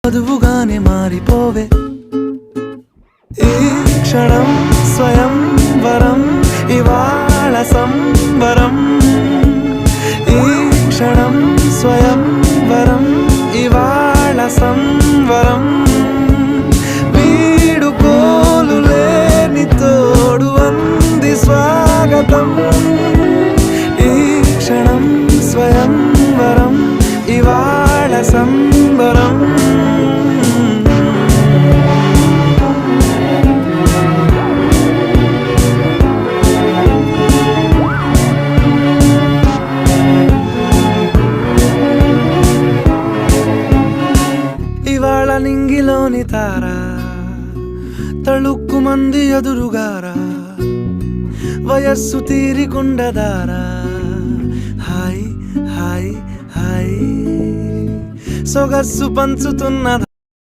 వధువుగానే మారిపోవే ఈ క్షణం స్వయం వరం ఇవాళ సంబరం ఈ క్షణం స్వయం వరం ఇవాళ సంవరం వీడుకోలు లేని తోడు అంది స్వాగతం ఈ క్షణం స్వయం వరం ఇవాళ సంబరం ఇవాళ నింగిలోని తారా తళుక్కు మంది ఎదురుగారా వయస్సు తీరికుండదారా హాయ్ హాయ్ హాయ్ సొగస్సు పంచుతున్న